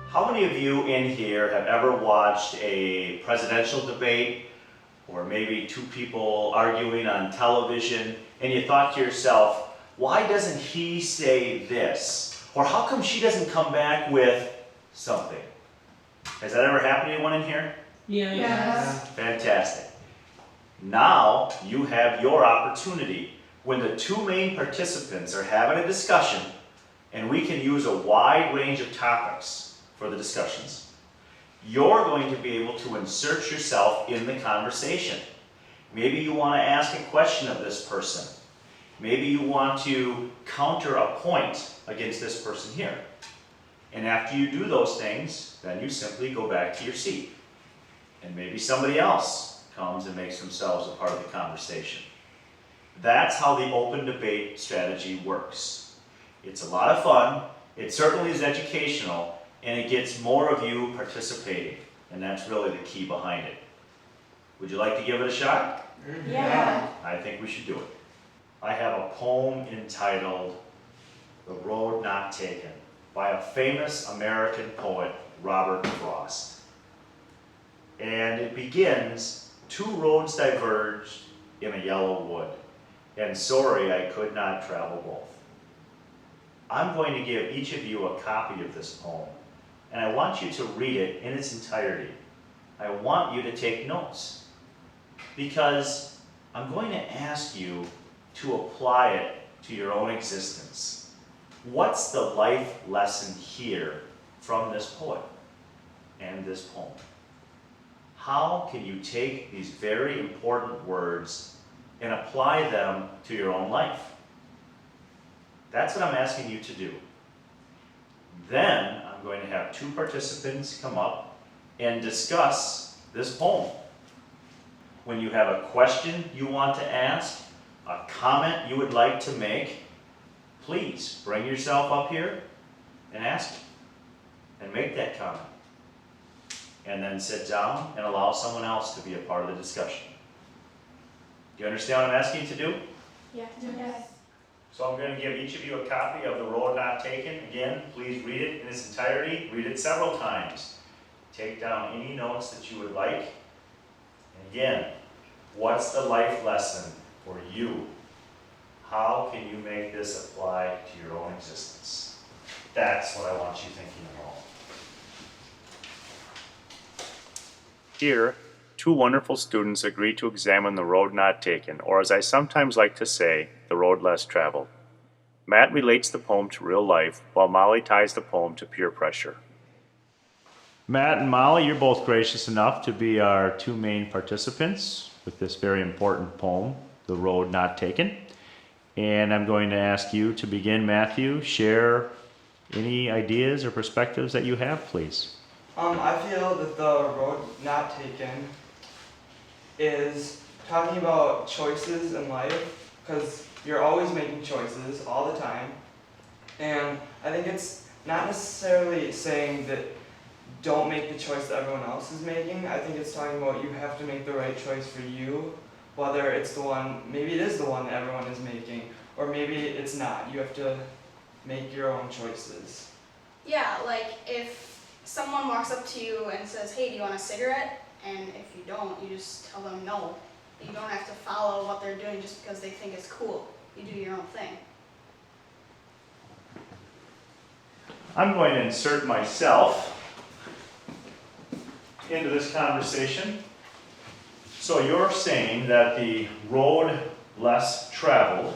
How many of you in here have ever watched a presidential debate or maybe two people arguing on television and you thought to yourself, why doesn't he say this? Or how come she doesn't come back with something? Has that ever happened to anyone in here? Yes. Fantastic. Now you have your opportunity when the two main participants are having a discussion, and we can use a wide range of topics for the discussions. You're going to be able to insert yourself in the conversation. Maybe you want to ask a question of this person. Maybe you want to counter a point against this person here. And after you do those things, then you simply go back to your seat. And maybe somebody else comes and makes themselves a part of the conversation. That's how the open debate strategy works. It's a lot of fun, it certainly is educational, and it gets more of you participating. And that's really the key behind it. Would you like to give it a shot? Yeah. I think we should do it. I have a poem entitled "The Road Not Taken" by a famous American poet, Robert Frost. And it begins, "Two roads diverged in a yellow wood, and sorry I could not travel both." I'm going to give each of you a copy of this poem, and I want you to read it in its entirety. I want you to take notes, because I'm going to ask you to apply it to your own existence. What's the life lesson here from this poet and this poem? How can you take these very important words and apply them to your own life? That's what I'm asking you to do. Then I'm going to have two participants come up and discuss this poem. When you have a question you want to ask, a comment you would like to make, please bring yourself up here and ask it, and make that comment. And then sit down and allow someone else to be a part of the discussion. Do you understand what I'm asking you to do? Yes. So I'm going to give each of you a copy of "The Road Not Taken." Again, please read it in its entirety. Read it several times. Take down any notes that you would like. And again, what's the life lesson for you? How can you make this apply to your own existence? That's what I want you thinking about. Here, two wonderful students agree to examine the road not taken, or as I sometimes like to say, the road less traveled. Matt relates the poem to real life, while Molly ties the poem to peer pressure. Matt and Molly, you're both gracious enough to be our two main participants with this very important poem, "The Road Not Taken." And I'm going to ask you to begin, Matthew. Share any ideas or perspectives that you have, please. I feel that the road not taken is talking about choices in life, because you're always making choices all the time. And I think it's not necessarily saying that don't make the choice that everyone else is making. I think it's talking about you have to make the right choice for you, whether it's the one, maybe it is the one that everyone is making, or maybe it's not. You have to make your own choices. Yeah, like if someone walks up to you and says, "Hey, do you want a cigarette?" And if you don't, you just tell them no. You don't have to follow what they're doing just because they think it's cool. You do your own thing. I'm going to insert myself into this conversation. So you're saying that the road less traveled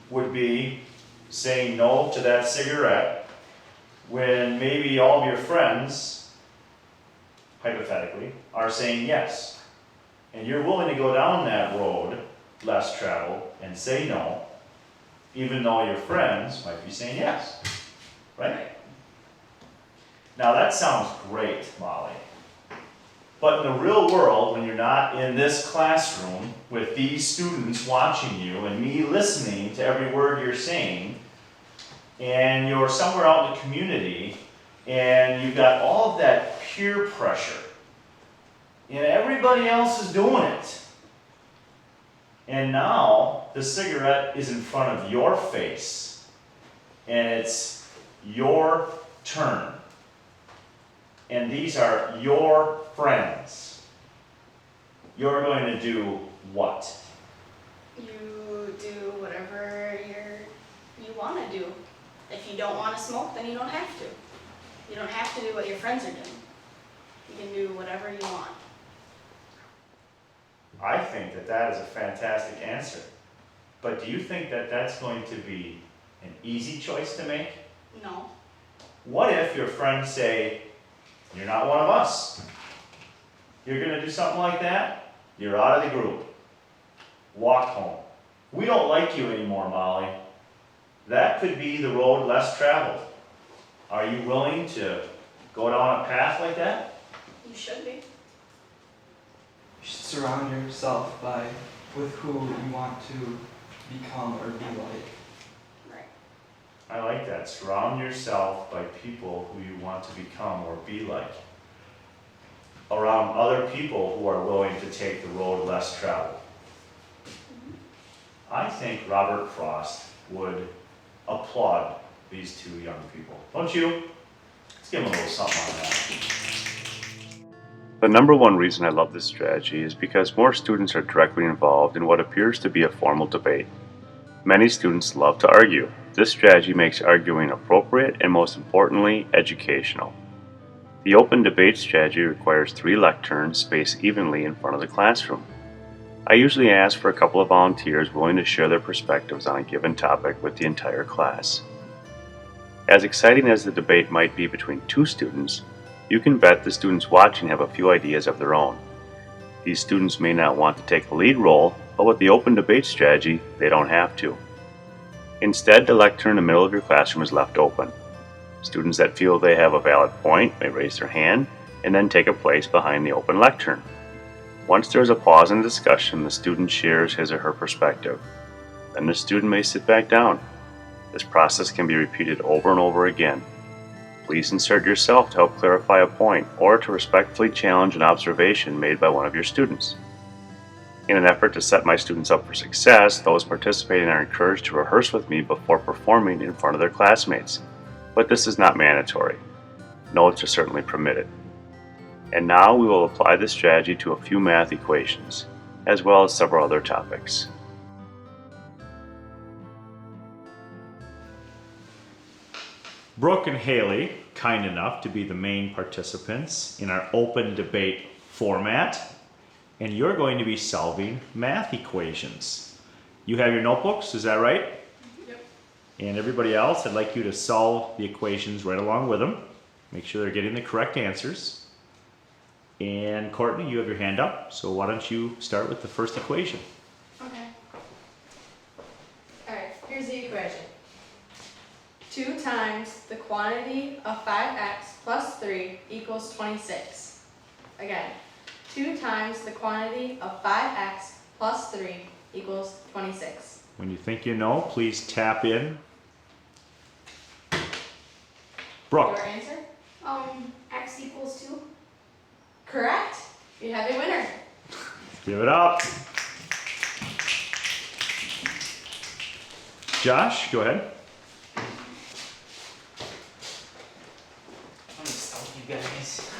would be saying no to that cigarette when maybe all of your friends, hypothetically, are saying yes. And you're willing to go down that road less traveled and say no, even though your friends might be saying yes. Right? Now that sounds great, Molly. But in the real world, when you're not in this classroom with these students watching you and me listening to every word you're saying, and you're somewhere out in the community, and you've got all of that peer pressure, and everybody else is doing it, and now the cigarette is in front of your face, and it's your turn. and these are your friends, you're going to do what? You do whatever you want to do. If you don't want to smoke, then you don't have to. You don't have to do what your friends are doing. You can do whatever you want. I think that that is a fantastic answer. But do you think that that's going to be an easy choice to make? No. What if your friends say, you're not one of us? You're gonna do something like that? You're out of the group. Walk home. We don't like you anymore, Molly. That could be the road less traveled. Are you willing to go down a path like that? You should be. You should surround yourself with who you want to become or be like. Right. I like that. Surround yourself by people who you want to become or be like. Around other people who are willing to take the road less traveled. I think Robert Frost would applaud these two young people. Don't you? Let's give him a little something on that. The number one reason I love this strategy is because more students are directly involved in what appears to be a formal debate. Many students love to argue. This strategy makes arguing appropriate and, most importantly, educational. The open debate strategy requires 3 lecterns spaced evenly in front of the classroom. I usually ask for a couple of volunteers willing to share their perspectives on a given topic with the entire class. As exciting as the debate might be between 2 students, you can bet the students watching have a few ideas of their own. These students may not want to take a lead role, but with the open debate strategy, they don't have to. Instead, the lectern in the middle of your classroom is left open. Students that feel they have a valid point may raise their hand and then take a place behind the open lectern. Once there is a pause in the discussion, the student shares his or her perspective. Then the student may sit back down. This process can be repeated over and over again. Please insert yourself to help clarify a point or to respectfully challenge an observation made by one of your students. In an effort to set my students up for success, those participating are encouraged to rehearse with me before performing in front of their classmates. But this is not mandatory. Notes are certainly permitted. And now we will apply this strategy to a few math equations, as well as several other topics. Brooke and Haley, kind enough to be the main participants in our open debate format, and you're going to be solving math equations. You have your notebooks, is that right? Yep. And everybody else, I'd like you to solve the equations right along with them. Make sure they're getting the correct answers. And Courtney, you have your hand up, so why don't you start with the first equation? Okay. Alright, here's the equation. 2 times the quantity of 5x plus 3 equals 26. Again, 2 times the quantity of 5x plus 3 equals 26. When you think you know, please tap in. Brooke. Your answer? X equals 2. Correct. You have a winner. Give it up. Josh, go ahead. I'm gonna stump you guys.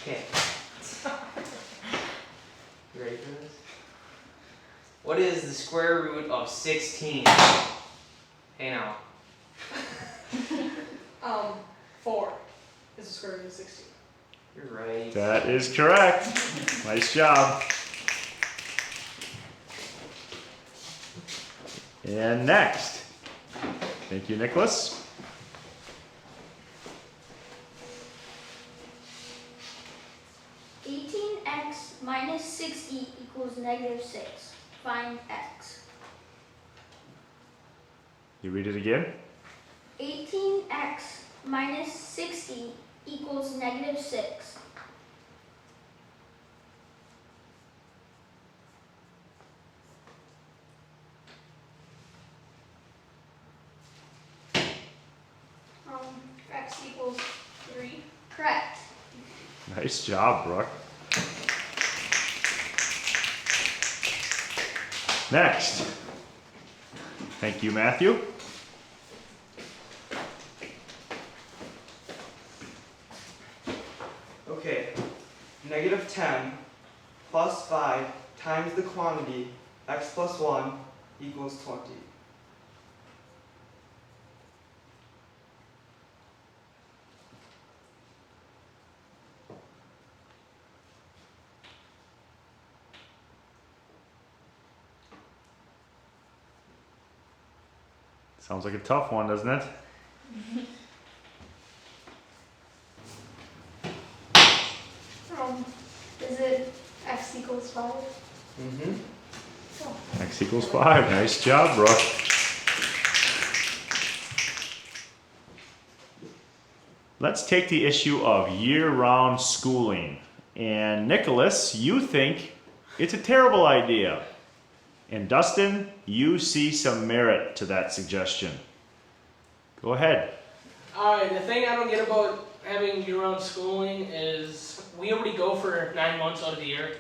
Okay. You ready for this? What is the square root of 16? Hey now. 4 is the square root of 16. You're right. That is correct. Nice job. And next. Thank you, Nicholas. X minus 60 equals -6. Find x. You read it again? 18x minus 60 equals -6. X equals 3. Correct. Nice job, Brooke. Next. Thank you, Matthew. Okay, negative 10 plus 5 times the quantity x plus 1 equals 20. Sounds like a tough one, doesn't it? Is it x equals 5? Mm-hmm. X equals 5. Nice job, Brooke. Let's take the issue of year-round schooling. And Nicholas, you think it's a terrible idea. And Dustin, you see some merit to that suggestion. Go ahead. Alright, the thing I don't get about having year-round schooling is we already go for 9 months out of the year,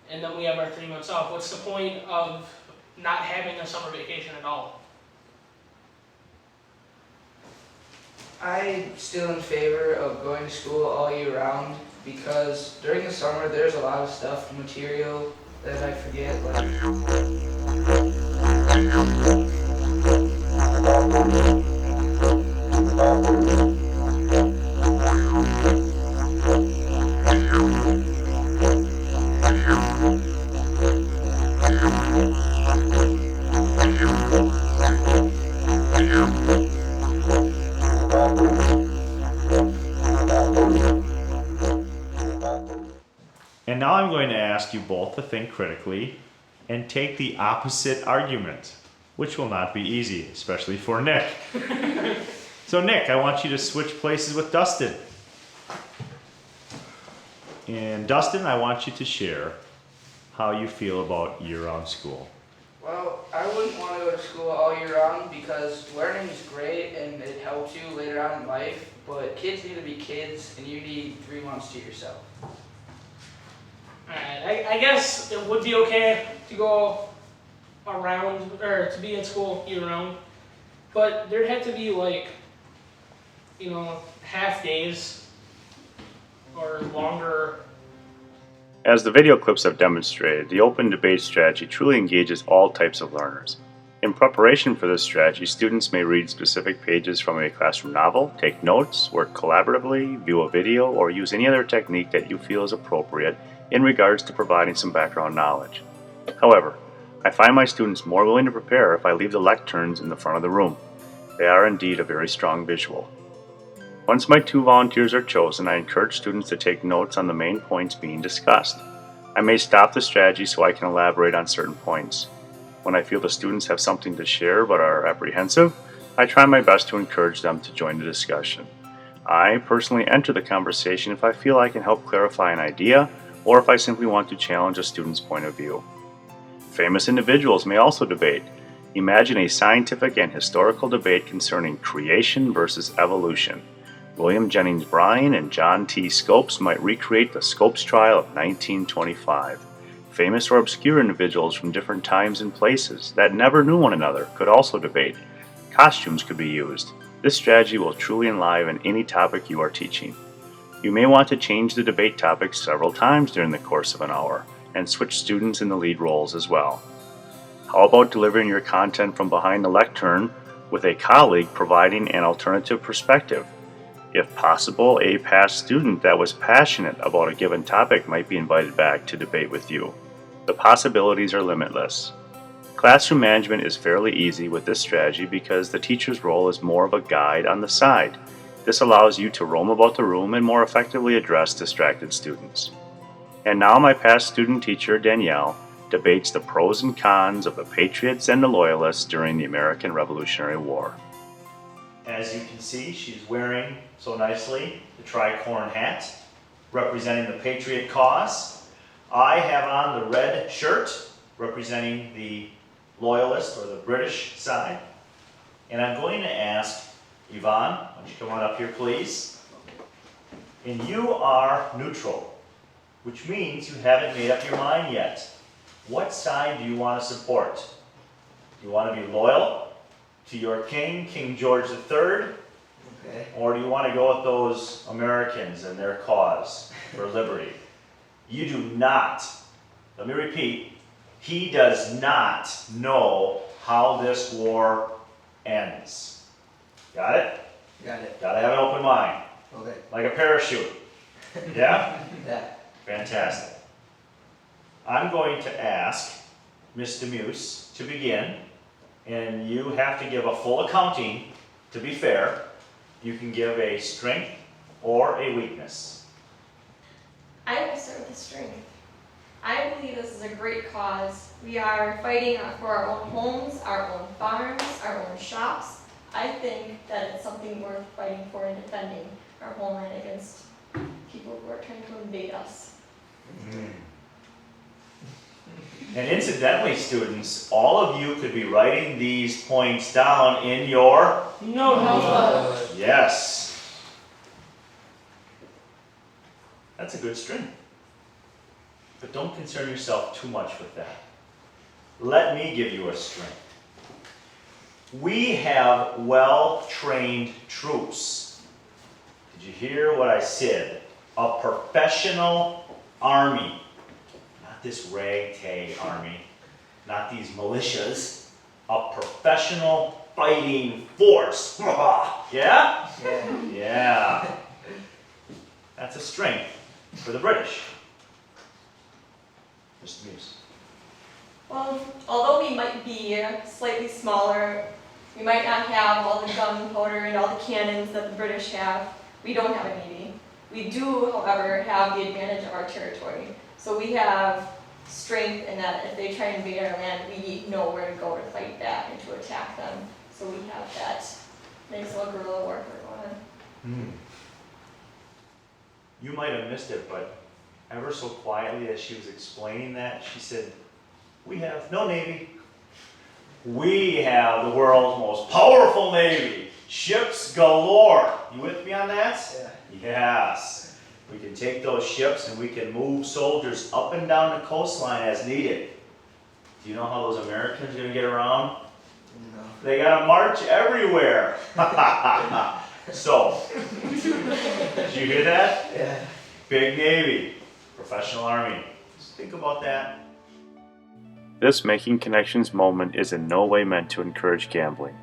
and then we have our 3 months off. What's the point of not having a summer vacation at all? I'm still in favor of going to school all year round because during the summer there's a lot of stuff, material that I forget, And now I'm going to ask you both to think critically and take the opposite argument, which will not be easy, especially for Nick. So Nick, I want you to switch places with Dustin. And Dustin, I want you to share how you feel about year-round school. Well, I wouldn't want to go to school all year round because learning is great and it helps you later on in life, but kids need to be kids and you need 3 months to yourself. Alright, I guess it would be okay to go around, or to be in school year-round, but there'd have to be like, half days or longer. As the video clips have demonstrated, the open debate strategy truly engages all types of learners. In preparation for this strategy, students may read specific pages from a classroom novel, take notes, work collaboratively, view a video, or use any other technique that you feel is appropriate in regards to providing some background knowledge. However, I find my students more willing to prepare if I leave the lecterns in the front of the room. They are indeed a very strong visual. Once my 2 volunteers are chosen, I encourage students to take notes on the main points being discussed. I may stop the strategy so I can elaborate on certain points. When I feel the students have something to share but are apprehensive, I try my best to encourage them to join the discussion. I personally enter the conversation if I feel I can help clarify an idea or if I simply want to challenge a student's point of view. Famous individuals may also debate. Imagine a scientific and historical debate concerning creation versus evolution. William Jennings Bryan and John T. Scopes might recreate the Scopes trial of 1925. Famous or obscure individuals from different times and places that never knew one another could also debate. Costumes could be used. This strategy will truly enliven any topic you are teaching. You may want to change the debate topic several times during the course of an hour and switch students in the lead roles as well. How about delivering your content from behind the lectern with a colleague providing an alternative perspective? If possible, a past student that was passionate about a given topic might be invited back to debate with you. The possibilities are limitless. Classroom management is fairly easy with this strategy because the teacher's role is more of a guide on the side. This allows you to roam about the room and more effectively address distracted students. And now my past student teacher, Danielle, debates the pros and cons of the Patriots and the Loyalists during the American Revolutionary War. As you can see, she's wearing so nicely the tricorn hat representing the Patriot cause. I have on the red shirt representing the Loyalist or the British side. And I'm going to ask Yvonne, why don't you come on up here please? And you are neutral, which means you haven't made up your mind yet. What side do you want to support? Do you want to be loyal to your king, King George III, Okay. Or do you want to go with those Americans and their cause for liberty? You do not, let me repeat, he does not know how this war ends. Got it? Got it. Gotta have an open mind, Okay. like a parachute. Yeah? Yeah. Fantastic. I'm going to ask Mr. Muse to begin, and you have to give a full accounting. To be fair, you can give a strength or a weakness. I will start with the strength. I believe this is a great cause. We are fighting for our own homes, our own farms, our own shops. I think that it's something worth fighting for and defending our homeland against people who are trying to invade us. And incidentally, students, all of you could be writing these points down in your No. yes. That's a good strength. But don't concern yourself too much with that. Let me give you a strength. We have well-trained troops. Did you hear what I said? A professional army. Not this ragtag army. Not these militias. A professional fighting force. Yeah? Yeah. Yeah. That's a strength for the British. Mr. Muse. Well, although we might be slightly smaller, we might not have all the gunpowder and all the cannons that the British have. We don't have a navy. We do, however, have the advantage of our territory. So we have strength in that if they try and invade our land, we know where to go to fight back and to attack them. So we have that nice little guerrilla warfare going on. You might have missed it, but ever so quietly as she was explaining that, she said, we have no navy. We have the world's most powerful navy. Ships galore. You with me on that? Yeah. Yes. We can take those ships and we can move soldiers up and down the coastline as needed. Do you know how those Americans are going to get around? No. They got to march everywhere. So, did you hear that? Yeah. Big Navy, professional Army. Just think about that. This Making Connections moment is in no way meant to encourage gambling.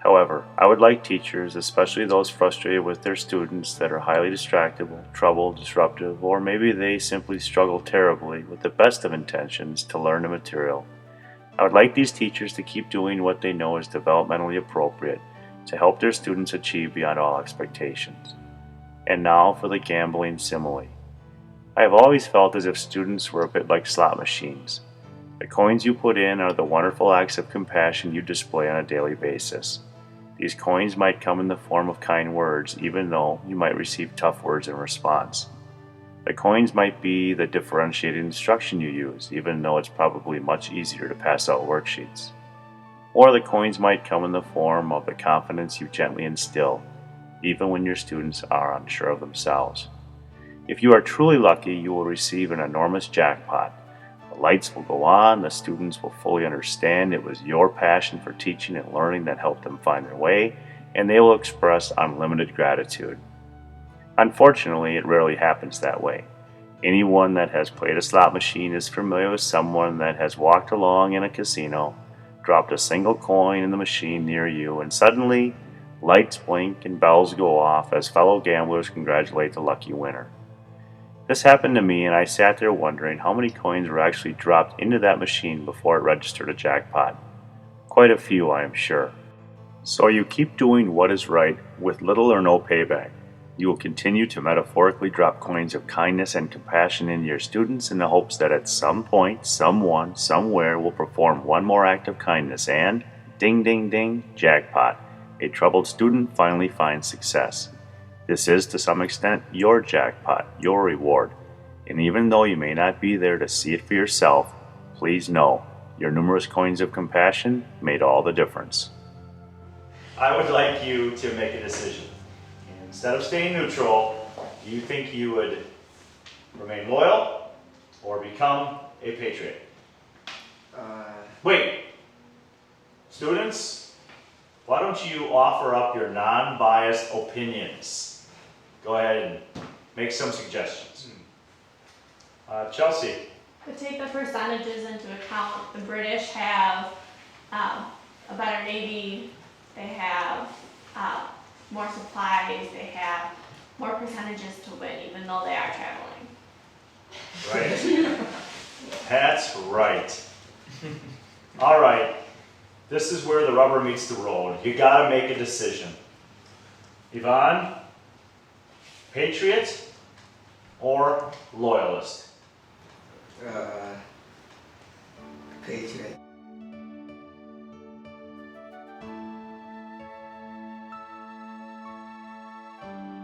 However, I would like teachers, especially those frustrated with their students that are highly distractible, troubled, disruptive, or maybe they simply struggle terribly with the best of intentions to learn the material. I would like these teachers to keep doing what they know is developmentally appropriate to help their students achieve beyond all expectations. And now for the gambling simile. I have always felt as if students were a bit like slot machines. The coins you put in are the wonderful acts of compassion you display on a daily basis. These coins might come in the form of kind words, even though you might receive tough words in response. The coins might be the differentiated instruction you use, even though it's probably much easier to pass out worksheets. Or the coins might come in the form of the confidence you gently instill, even when your students are unsure of themselves. If you are truly lucky, you will receive an enormous jackpot. The lights will go on, the students will fully understand it was your passion for teaching and learning that helped them find their way, and they will express unlimited gratitude. Unfortunately, it rarely happens that way. Anyone that has played a slot machine is familiar with someone that has walked along in a casino, dropped a single coin in the machine near you, and suddenly, lights blink and bells go off as fellow gamblers congratulate the lucky winner. This happened to me, and I sat there wondering how many coins were actually dropped into that machine before it registered a jackpot. Quite a few, I am sure. So you keep doing what is right with little or no payback. You will continue to metaphorically drop coins of kindness and compassion into your students in the hopes that at some point, someone, somewhere will perform one more act of kindness and, ding ding ding, jackpot. A troubled student finally finds success. This is, to some extent, your jackpot, your reward. And even though you may not be there to see it for yourself, please know, your numerous coins of compassion made all the difference. I would like you to make a decision. Instead of staying neutral, do you think you would remain loyal or become a patriot? Wait, students, why don't you offer up your non-biased opinions? Go ahead and make some suggestions. Chelsea? To take the percentages into account, the British have a better navy, they have more supplies, they have more percentages to win, even though they are traveling. Right. That's right. All right. This is where the rubber meets the road. You gotta make a decision. Yvonne, patriot or loyalist? Patriot.